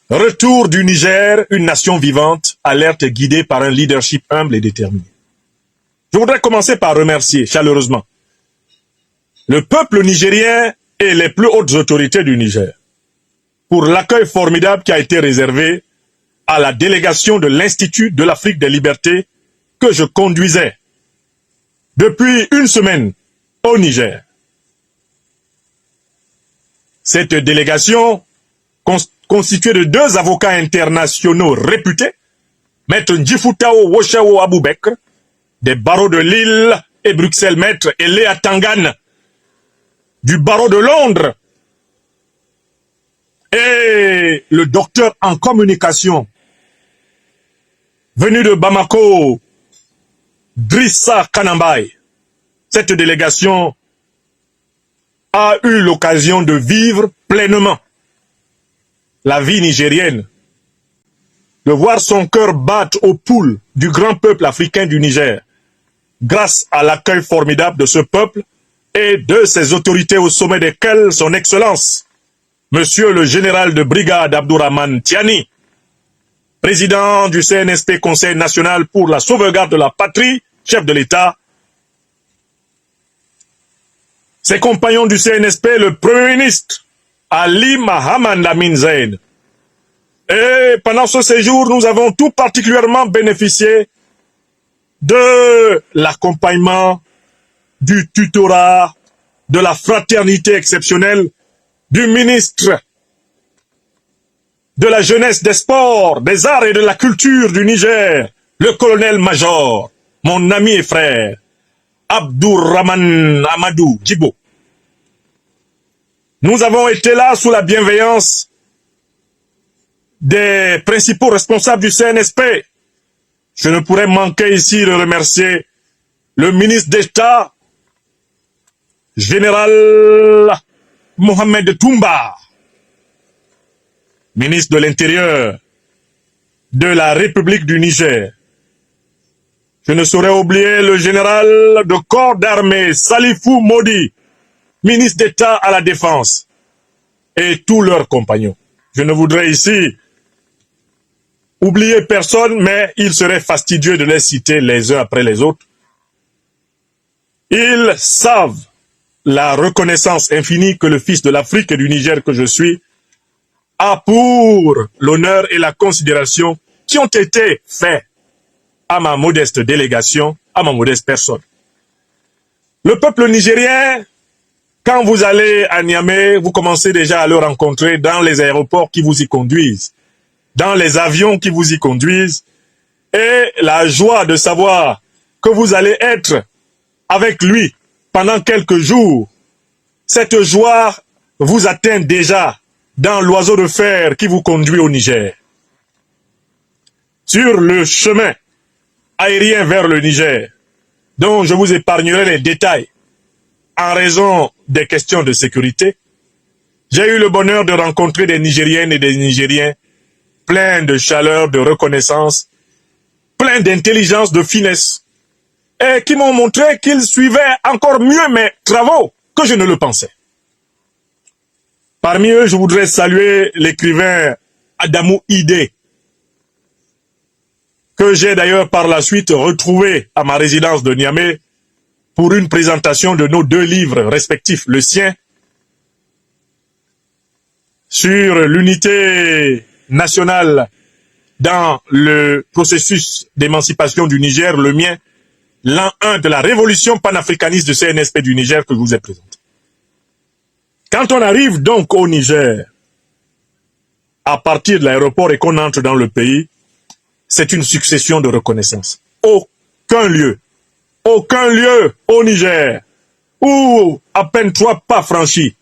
Retour du Niger, une nation vivante, alerte et guidée par un leadership humble et déterminé. Je voudrais commencer par remercier chaleureusement le peuple nigérien et les plus hautes autorités du Niger pour l'accueil formidable qui a été réservé à la délégation de l'Institut de l'Afrique des Libertés que je conduisais depuis une semaine au Niger. Cette délégation, constituée de 2 avocats internationaux réputés, Maître Ndjifutao Woshao Aboubekr, des barreaux de Lille et Bruxelles, Maître Eléa Tangan, du barreau de Londres, et le docteur en communication, venu de Bamako, Drissa Kanambaye. Cette délégation a eu l'occasion de vivre pleinement la vie nigérienne, de voir son cœur battre au pouls du grand peuple africain du Niger, grâce à l'accueil formidable de ce peuple et de ses autorités au sommet desquelles son Excellence, Monsieur le général de brigade Abdourahmane Tiani, président du CNSP Conseil national pour la sauvegarde de la patrie, chef de l'État, ses compagnons du CNSP, le Premier ministre, Ali Mahamad Lamine Zaïd. Et pendant ce séjour, nous avons tout particulièrement bénéficié de l'accompagnement, du tutorat, de la fraternité exceptionnelle du ministre de la jeunesse, des sports, des arts et de la culture du Niger, le colonel-major, mon ami et frère, Abdourahmane Amadou Djibo. Nous avons été là sous la bienveillance des principaux responsables du CNSP. Je ne pourrais manquer ici de remercier le ministre d'État, général Mohamed Toumba, ministre de l'Intérieur de la République du Niger. Je ne saurais oublier le général de corps d'armée Salifou Modi, ministre d'État à la Défense, et tous leurs compagnons. Je ne voudrais ici oublier personne, mais il serait fastidieux de les citer les uns après les autres. Ils savent la reconnaissance infinie que le fils de l'Afrique et du Niger que je suis a pour l'honneur et la considération qui ont été faits à ma modeste délégation, à ma modeste personne. Le peuple nigérien, quand vous allez à Niamey, vous commencez déjà à le rencontrer dans les aéroports qui vous y conduisent, dans les avions qui vous y conduisent, et la joie de savoir que vous allez être avec lui pendant quelques jours, cette joie vous atteint déjà dans l'oiseau de fer qui vous conduit au Niger. Sur le chemin aérien vers le Niger, dont je vous épargnerai les détails en raison des questions de sécurité, j'ai eu le bonheur de rencontrer des Nigériennes et des Nigériens pleins de chaleur, de reconnaissance, pleins d'intelligence, de finesse, et qui m'ont montré qu'ils suivaient encore mieux mes travaux que je ne le pensais. Parmi eux, je voudrais saluer l'écrivain Adamou Idé, que j'ai d'ailleurs par la suite retrouvé à ma résidence de Niamey pour une présentation de nos 2 livres respectifs, le sien sur l'unité nationale dans le processus d'émancipation du Niger, le mien, l'an 1 de la révolution panafricaniste du CNSP du Niger que je vous ai présenté. Quand on arrive donc au Niger, à partir de l'aéroport et qu'on entre dans le pays, c'est une succession de reconnaissances. Aucun lieu au Niger où, à peine 3 pas franchis,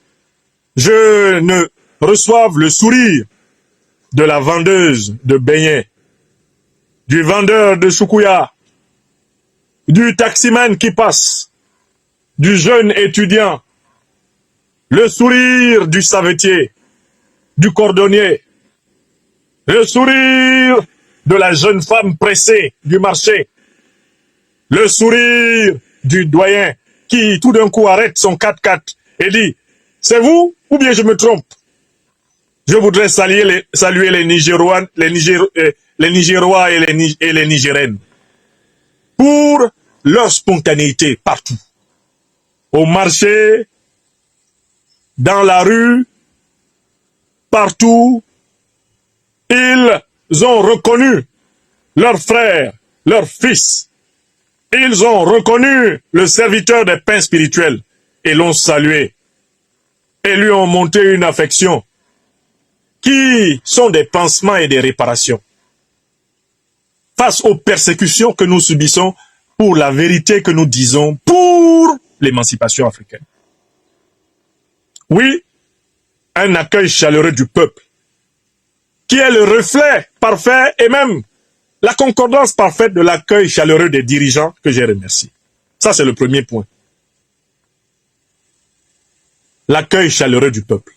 je ne reçoive le sourire de la vendeuse de beignets, du vendeur de choukouya, du taximan qui passe, du jeune étudiant, le sourire du savetier, du cordonnier, le sourire de la jeune femme pressée du marché, le sourire du doyen qui tout d'un coup arrête son 4x4 et dit « C'est vous ou bien je me trompe ?» Je voudrais saluer les Nigérois, les Nigérois et les Nigériennes pour leur spontanéité partout. Au marché, dans la rue, partout, ils ont reconnu leurs frères, leurs fils. Ils ont reconnu le serviteur des pains spirituels et l'ont salué et lui ont montré une affection qui sont des pansements et des réparations face aux persécutions que nous subissons pour la vérité que nous disons pour l'émancipation africaine. Oui, un accueil chaleureux du peuple qui est le reflet parfait et même la concordance parfaite de l'accueil chaleureux des dirigeants que j'ai remerciés. Ça, c'est le premier point. L'accueil chaleureux du peuple.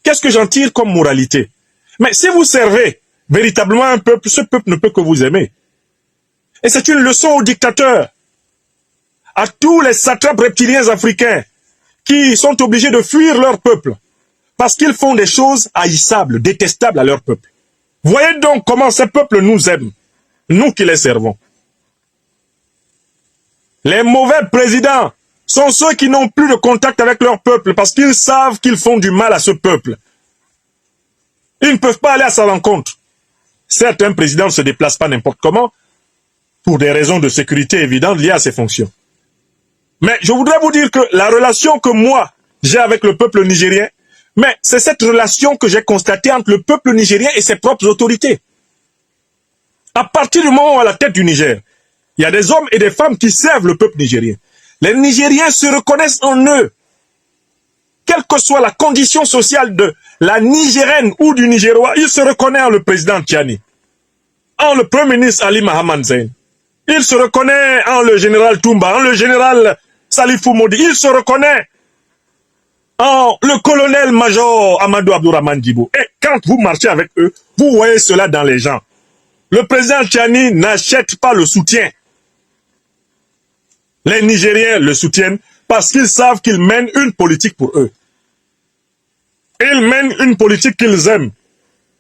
Qu'est-ce que j'en tire comme moralité? Mais si vous servez véritablement un peuple, ce peuple ne peut que vous aimer. Et c'est une leçon aux dictateurs, à tous les satrapes reptiliens africains qui sont obligés de fuir leur peuple parce qu'ils font des choses haïssables, détestables à leur peuple. Voyez donc comment ces peuples nous aiment, nous qui les servons. Les mauvais présidents sont ceux qui n'ont plus de contact avec leur peuple parce qu'ils savent qu'ils font du mal à ce peuple. Ils ne peuvent pas aller à sa rencontre. Certains présidents ne se déplacent pas n'importe comment pour des raisons de sécurité évidentes liées à ses fonctions. Mais je voudrais vous dire que la relation que moi, j'ai avec le peuple nigérien, mais c'est cette relation que j'ai constatée entre le peuple nigérien et ses propres autorités. À partir du moment où à la tête du Niger, il y a des hommes et des femmes qui servent le peuple nigérien. Les Nigériens se reconnaissent en eux. Quelle que soit la condition sociale de la Nigérienne ou du Nigérois, il se reconnaît en le président Tchani, en le premier ministre Ali Mahaman Zain. Il se reconnaît en le général Toumba, en le général Salifou Modi. Il se reconnaît en le colonel-major Amadou Abdourahmane Djibo. Et quand vous marchez avec eux, vous voyez cela dans les gens. Le président Tchani n'achète pas le soutien. Les Nigériens le soutiennent parce qu'ils savent qu'ils mènent une politique pour eux. Ils mènent une politique qu'ils aiment.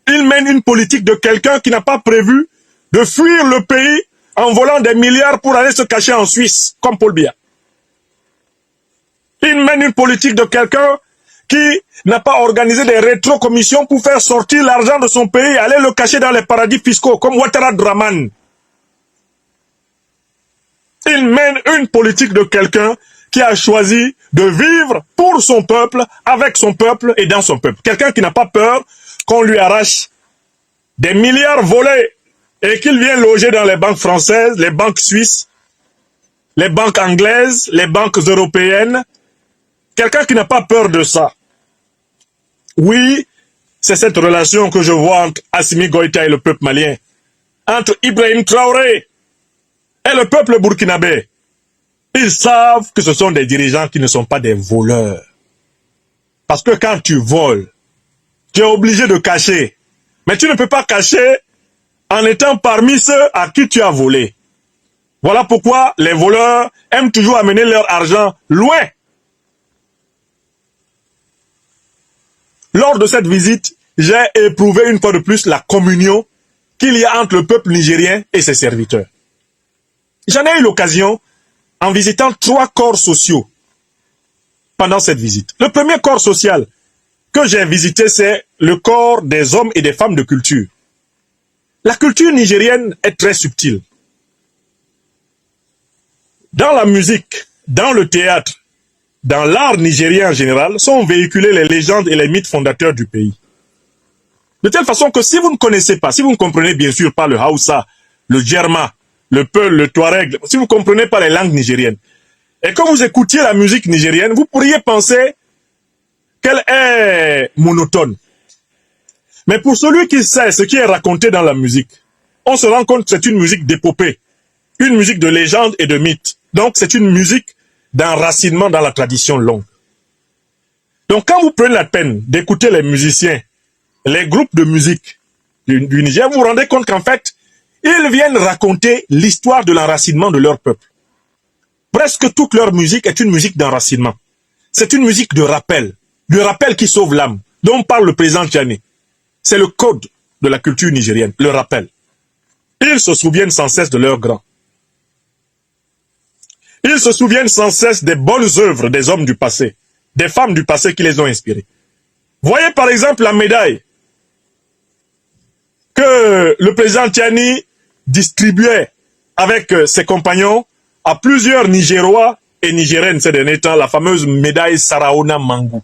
Ils mènent une politique de quelqu'un qui n'a pas prévu de fuir le pays en volant des milliards pour aller se cacher en Suisse, comme Paul Biya. Ils mènent une politique de quelqu'un qui n'a pas organisé des rétrocommissions pour faire sortir l'argent de son pays et aller le cacher dans les paradis fiscaux, comme Ouattara Draman. Il mène une politique de quelqu'un qui a choisi de vivre pour son peuple, avec son peuple et dans son peuple. Quelqu'un qui n'a pas peur qu'on lui arrache des milliards volés et qu'il vienne loger dans les banques françaises, les banques suisses, les banques anglaises, les banques européennes. Quelqu'un qui n'a pas peur de ça. Oui, c'est cette relation que je vois entre Assimi Goïta et le peuple malien, entre Ibrahim Traoré et le peuple burkinabé. Ils savent que ce sont des dirigeants qui ne sont pas des voleurs. Parce que quand tu voles, tu es obligé de cacher. Mais tu ne peux pas cacher en étant parmi ceux à qui tu as volé. Voilà pourquoi les voleurs aiment toujours amener leur argent loin. Lors de cette visite, j'ai éprouvé une fois de plus la communion qu'il y a entre le peuple nigérien et ses serviteurs. J'en ai eu l'occasion en visitant 3 corps sociaux pendant cette visite. Le premier corps social que j'ai visité, c'est le corps des hommes et des femmes de culture. La culture nigérienne est très subtile. Dans la musique, dans le théâtre, dans l'art nigérien en général, sont véhiculées les légendes et les mythes fondateurs du pays. De telle façon que si vous ne connaissez pas, si vous ne comprenez bien sûr pas le Hausa, le Djerma, le Peul, le Touareg, si vous ne comprenez pas les langues nigériennes, et que vous écoutiez la musique nigérienne, vous pourriez penser qu'elle est monotone. Mais pour celui qui sait ce qui est raconté dans la musique, on se rend compte que c'est une musique d'épopée, une musique de légende et de mythe. Donc c'est une musique d'enracinement dans la tradition longue. Donc quand vous prenez la peine d'écouter les musiciens, les groupes de musique du Niger, vous vous rendez compte qu'en fait, ils viennent raconter l'histoire de l'enracinement de leur peuple. Presque toute leur musique est une musique d'enracinement. C'est une musique de rappel qui sauve l'âme, dont parle le président Tchani. C'est le code de la culture nigérienne, le rappel. Ils se souviennent sans cesse de leurs grands. Ils se souviennent sans cesse des bonnes œuvres des hommes du passé, des femmes du passé qui les ont inspirés. Voyez par exemple la médaille que le président Tiani distribuait avec ses compagnons à plusieurs Nigérois et Nigériennes ces derniers temps, la fameuse médaille Saraona Mangou.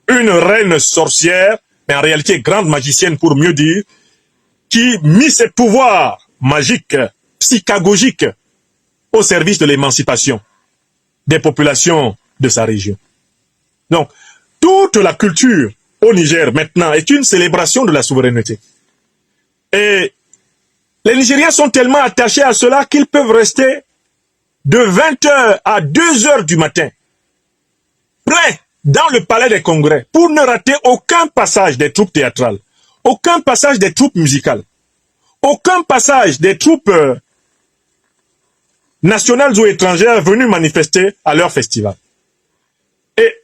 Une reine sorcière, mais en réalité grande magicienne pour mieux dire, qui mit ses pouvoirs magiques, psychagogiques, au service de l'émancipation des populations de sa région. Donc, toute la culture au Niger maintenant est une célébration de la souveraineté. Et les Nigériens sont tellement attachés à cela qu'ils peuvent rester de 20h à 2h du matin, prêts dans le palais des congrès, pour ne rater aucun passage des troupes théâtrales, aucun passage des troupes musicales, aucun passage des troupes nationales ou étrangères venues manifester à leur festival. Et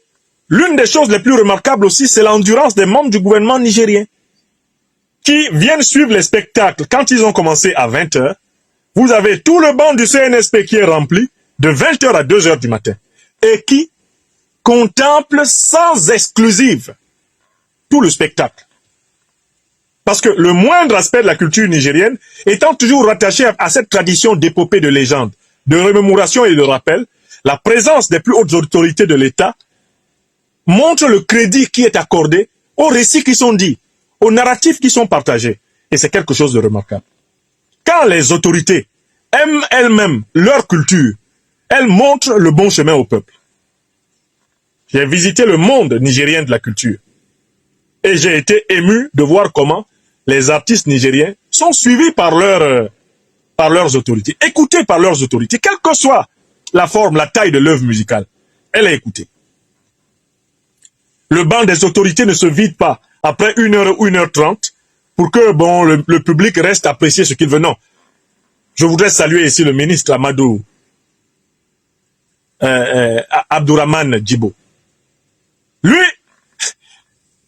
l'une des choses les plus remarquables aussi, c'est l'endurance des membres du gouvernement nigérien qui viennent suivre les spectacles quand ils ont commencé à 20h. Vous avez tout le banc du CNSP qui est rempli de 20h à 2h du matin et qui contemple sans exclusive tout le spectacle. Parce que le moindre aspect de la culture nigérienne étant toujours rattaché à cette tradition d'épopée de légende, de remémoration et de rappel, la présence des plus hautes autorités de l'État montre le crédit qui est accordé aux récits qui sont dits, aux narratifs qui sont partagés. Et c'est quelque chose de remarquable. Quand les autorités aiment elles-mêmes leur culture, elles montrent le bon chemin au peuple. J'ai visité le monde nigérien de la culture et j'ai été ému de voir comment les artistes nigériens sont suivis par leurs autorités, écoutés par leurs autorités, quelle que soit la forme, la taille de l'œuvre musicale, elle est écoutée. Le banc des autorités ne se vide pas après 1h ou 1h30 pour que le public reste à apprécier ce qu'il veut. Non. Je voudrais saluer ici le ministre Amadou Abdourahmane Djibo. Lui,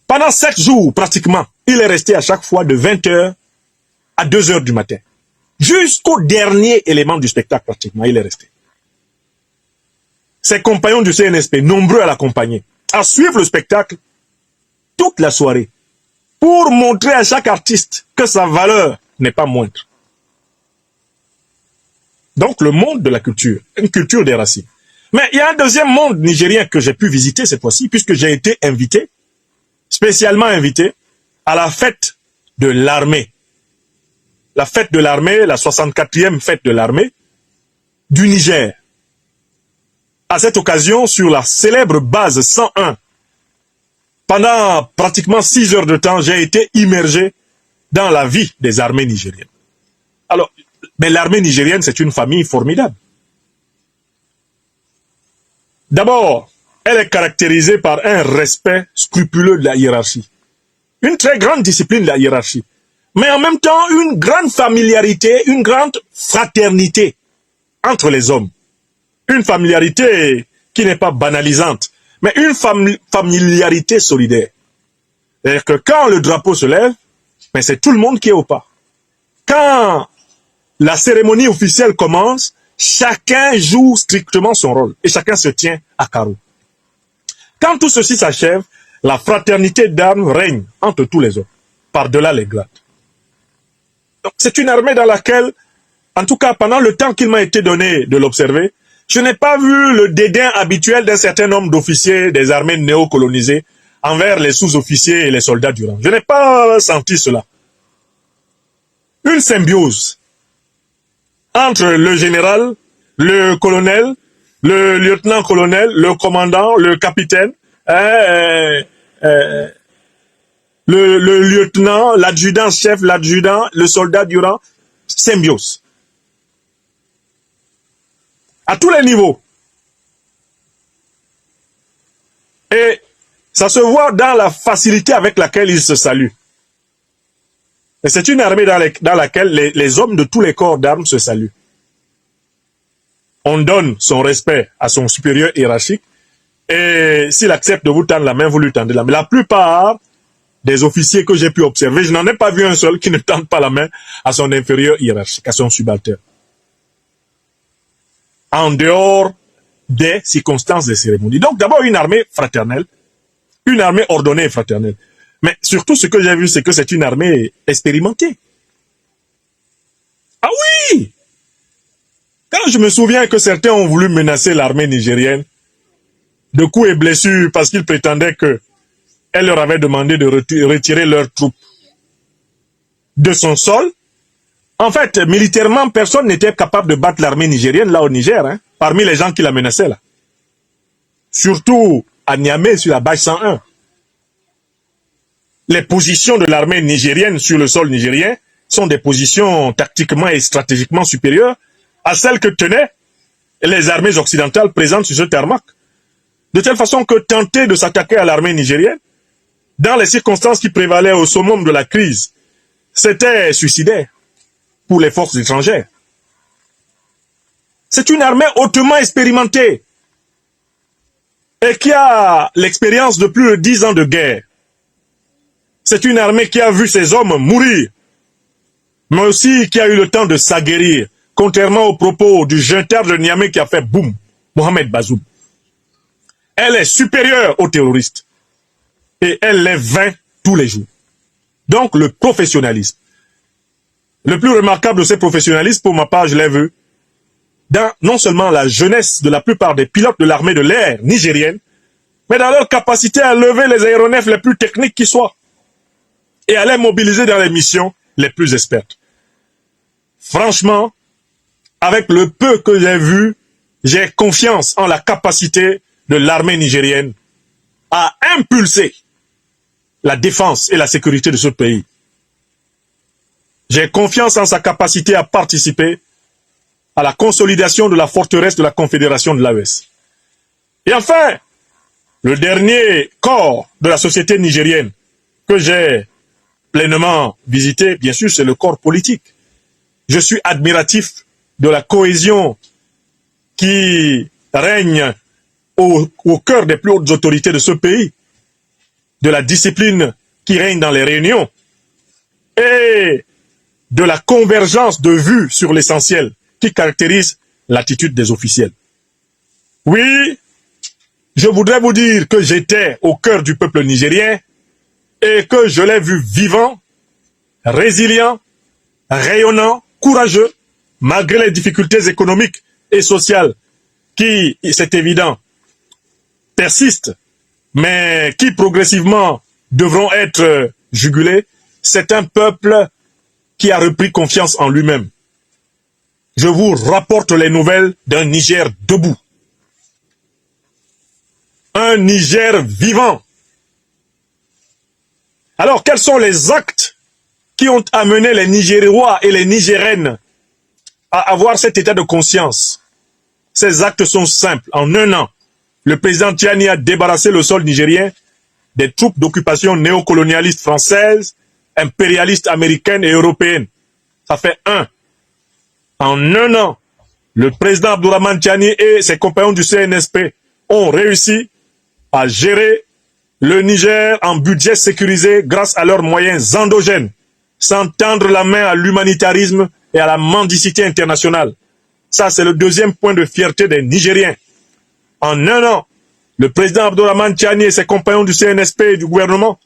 pendant 7 jours pratiquement, il est resté à chaque fois de 20h à 2h du matin. Jusqu'au dernier élément du spectacle pratiquement, il est resté. Ses compagnons du CNSP, nombreux à l'accompagner, à suivre le spectacle toute la soirée, pour montrer à chaque artiste que sa valeur n'est pas moindre. Donc le monde de la culture, une culture des racines. Mais il y a un deuxième monde nigérien que j'ai pu visiter cette fois-ci, puisque j'ai été invité, spécialement invité, à la fête de l'armée. La fête de l'armée, la 64e fête de l'armée du Niger. À cette occasion, sur la célèbre base 101, pendant pratiquement 6 heures de temps, j'ai été immergé dans la vie des armées nigériennes. Alors, mais l'armée nigérienne, c'est une famille formidable. D'abord, elle est caractérisée par un respect scrupuleux de la hiérarchie. Une très grande discipline de la hiérarchie. Mais en même temps, une grande familiarité, une grande fraternité entre les hommes. Une familiarité qui n'est pas banalisante, mais une familiarité solidaire. C'est-à-dire que quand le drapeau se lève, mais c'est tout le monde qui est au pas. Quand la cérémonie officielle commence, chacun joue strictement son rôle et chacun se tient à carreau. Quand tout ceci s'achève, la fraternité d'armes règne entre tous les hommes, par-delà les grades. C'est une armée dans laquelle, en tout cas pendant le temps qu'il m'a été donné de l'observer, je n'ai pas vu le dédain habituel d'un certain nombre d'officiers des armées néocolonisées envers les sous-officiers et les soldats du rang. Je n'ai pas senti cela. Une symbiose entre le général, le colonel, le lieutenant-colonel, le commandant, le capitaine, le lieutenant, l'adjudant-chef, l'adjudant, le soldat du rang, symbiose. À tous les niveaux. Et ça se voit dans la facilité avec laquelle ils se saluent. Et c'est une armée dans laquelle les hommes de tous les corps d'armes se saluent. On donne son respect à son supérieur hiérarchique et s'il accepte de vous tendre la main, vous lui tendez la main. La plupart des officiers que j'ai pu observer, je n'en ai pas vu un seul qui ne tende pas la main à son inférieur hiérarchique, à son subalterne. En dehors des circonstances des cérémonies. Donc d'abord une armée fraternelle, une armée ordonnée et fraternelle. Mais surtout ce que j'ai vu, c'est que c'est une armée expérimentée. Ah oui! Quand je me souviens que certains ont voulu menacer l'armée nigérienne de coups et blessures parce qu'ils prétendaient que elle leur avait demandé de retirer leurs troupes de son sol. En fait, militairement, personne n'était capable de battre l'armée nigérienne là au Niger, hein, parmi les gens qui la menaçaient là. Surtout à Niamey sur la base 101. Les positions de l'armée nigérienne sur le sol nigérien sont des positions tactiquement et stratégiquement supérieures à celles que tenaient les armées occidentales présentes sur ce tarmac. De telle façon que tenter de s'attaquer à l'armée nigérienne, dans les circonstances qui prévalaient au summum de la crise, c'était suicidaire pour les forces étrangères. C'est une armée hautement expérimentée et qui a l'expérience de plus de 10 ans de guerre. C'est une armée qui a vu ses hommes mourir, mais aussi qui a eu le temps de s'aguerrir, contrairement aux propos du junteur de Niamey qui a fait boum, Mohamed Bazoum. Elle est supérieure aux terroristes et elle les vainc tous les jours. Donc le professionnalisme. Le plus remarquable de ces professionnalistes, pour ma part, je l'ai vu, dans non seulement la jeunesse de la plupart des pilotes de l'armée de l'air nigérienne, mais dans leur capacité à lever les aéronefs les plus techniques qui soient et à les mobiliser dans les missions les plus expertes. Franchement, avec le peu que j'ai vu, j'ai confiance en la capacité de l'armée nigérienne à impulser la défense et la sécurité de ce pays. J'ai confiance en sa capacité à participer à la consolidation de la forteresse de la Confédération de l'AES. Et enfin, le dernier corps de la société nigérienne que j'ai pleinement visité, bien sûr, c'est le corps politique. Je suis admiratif de la cohésion qui règne au cœur des plus hautes autorités de ce pays, de la discipline qui règne dans les réunions et de la convergence de vues sur l'essentiel qui caractérise l'attitude des officiels. Oui, je voudrais vous dire que j'étais au cœur du peuple nigérien et que je l'ai vu vivant, résilient, rayonnant, courageux, malgré les difficultés économiques et sociales qui, c'est évident, persistent, mais qui progressivement devront être jugulées. C'est un peuple qui a repris confiance en lui-même. Je vous rapporte les nouvelles d'un Niger debout. Un Niger vivant. Alors, quels sont les actes qui ont amené les Nigérois et les Nigériennes à avoir cet état de conscience? Ces actes sont simples. En un an, le président Tiani a débarrassé le sol nigérien des troupes d'occupation néocolonialistes françaises, impérialistes américaines et européennes. Ça fait un. En un an, le président Abdourahmane Tiani et ses compagnons du CNSP ont réussi à gérer le Niger en budget sécurisé grâce à leurs moyens endogènes, sans tendre la main à l'humanitarisme et à la mendicité internationale. Ça, c'est le deuxième point de fierté des Nigériens. En un an, le président Abdourahmane Tiani et ses compagnons du CNSP et du gouvernement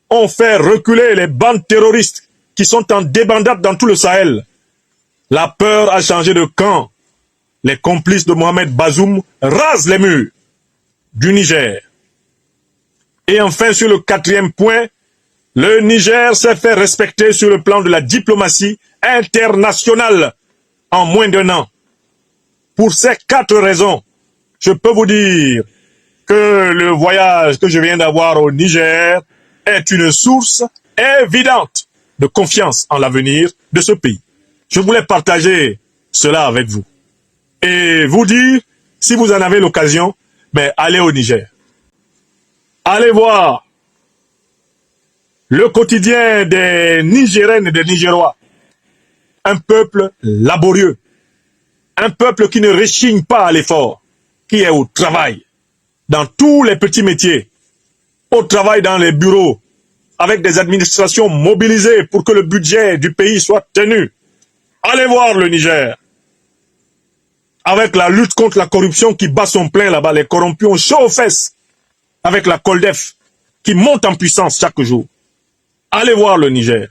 ont fait reculer les bandes terroristes qui sont en débandade dans tout le Sahel. La peur a changé de camp. Les complices de Mohamed Bazoum rasent les murs du Niger. Et enfin, sur le quatrième point, le Niger s'est fait respecter sur le plan de la diplomatie internationale en moins d'un an. Pour ces 4 raisons, je peux vous dire que le voyage que je viens d'avoir au Niger est une source évidente de confiance en l'avenir de ce pays. Je voulais partager cela avec vous et vous dire, si vous en avez l'occasion, allez au Niger. Allez voir le quotidien des Nigériennes et des Nigérois. Un peuple laborieux, un peuple qui ne rechigne pas à l'effort, qui est au travail, dans tous les petits métiers, au travail dans les bureaux, avec des administrations mobilisées pour que le budget du pays soit tenu. Allez voir le Niger. Avec la lutte contre la corruption qui bat son plein là-bas, les corrompus ont chaud aux fesses. Avec la Coldef qui monte en puissance chaque jour. Allez voir le Niger.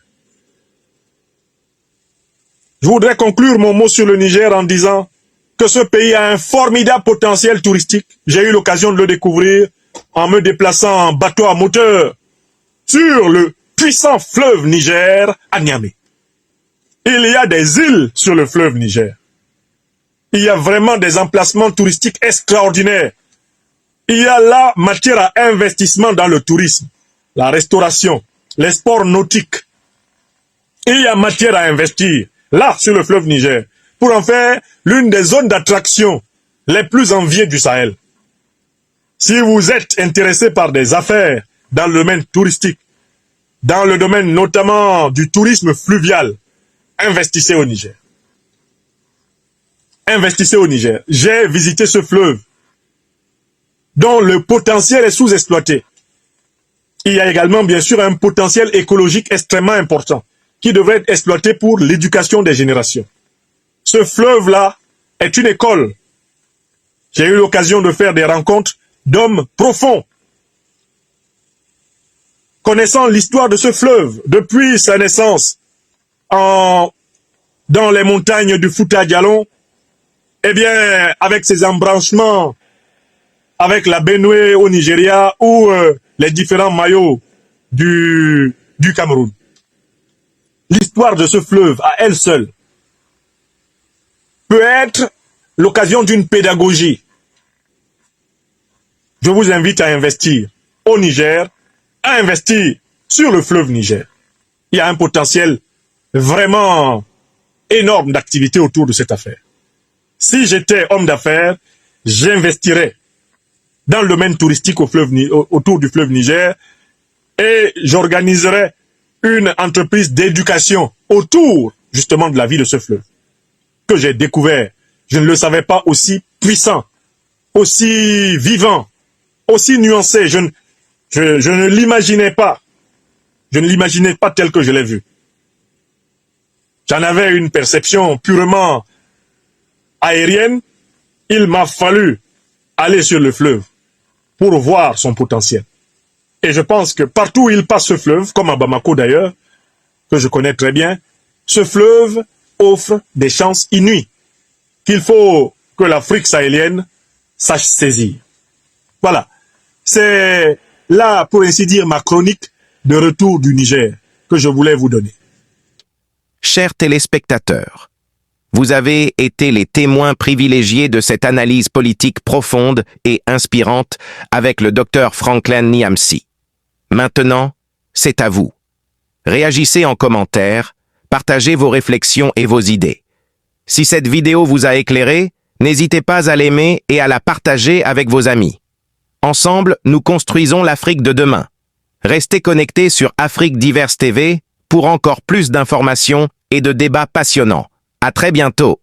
Je voudrais conclure mon mot sur le Niger en disant que ce pays a un formidable potentiel touristique. J'ai eu l'occasion de le découvrir en me déplaçant en bateau à moteur sur le puissant fleuve Niger à Niamey. Il y a des îles sur le fleuve Niger. Il y a vraiment des emplacements touristiques extraordinaires. Il y a là matière à investissement dans le tourisme, la restauration, les sports nautiques. Il y a matière à investir là sur le fleuve Niger pour en faire l'une des zones d'attraction les plus enviées du Sahel. Si vous êtes intéressé par des affaires dans le domaine touristique, dans le domaine notamment du tourisme fluvial, investissez au Niger. Investissez au Niger. J'ai visité ce fleuve dont le potentiel est sous-exploité. Il y a également, bien sûr, un potentiel écologique extrêmement important qui devrait être exploité pour l'éducation des générations. Ce fleuve-là est une école. J'ai eu l'occasion de faire des rencontres d'hommes profonds, connaissant l'histoire de ce fleuve depuis sa naissance dans les montagnes du Fouta Djallon, eh bien, avec ses embranchements avec la Benue au Nigeria ou les différents maillots du Cameroun. L'histoire de ce fleuve à elle seule peut être l'occasion d'une pédagogie. Je vous invite à investir au Niger, à investir sur le fleuve Niger. Il y a un potentiel vraiment énorme d'activité autour de cette affaire. Si j'étais homme d'affaires, j'investirais dans le domaine touristique autour du fleuve Niger et j'organiserais une entreprise d'éducation autour justement de la vie de ce fleuve que j'ai découvert. Je ne le savais pas aussi puissant, aussi vivant, aussi nuancé. Je ne l'imaginais pas. Je ne l'imaginais pas tel que je l'ai vu. J'en avais une perception purement aérienne. Il m'a fallu aller sur le fleuve pour voir son potentiel. Et je pense que partout où il passe ce fleuve, comme à Bamako d'ailleurs, que je connais très bien, ce fleuve offre des chances inouïes qu'il faut que l'Afrique sahélienne sache saisir. Voilà. C'est là, pour ainsi dire, ma chronique de retour du Niger que je voulais vous donner. Chers téléspectateurs, vous avez été les témoins privilégiés de cette analyse politique profonde et inspirante avec le Dr Franklin Nyamsi. Maintenant, c'est à vous. Réagissez en commentaire, partagez vos réflexions et vos idées. Si cette vidéo vous a éclairé, n'hésitez pas à l'aimer et à la partager avec vos amis. Ensemble, nous construisons l'Afrique de demain. Restez connectés sur Afrique Diverse TV pour encore plus d'informations et de débats passionnants. À très bientôt.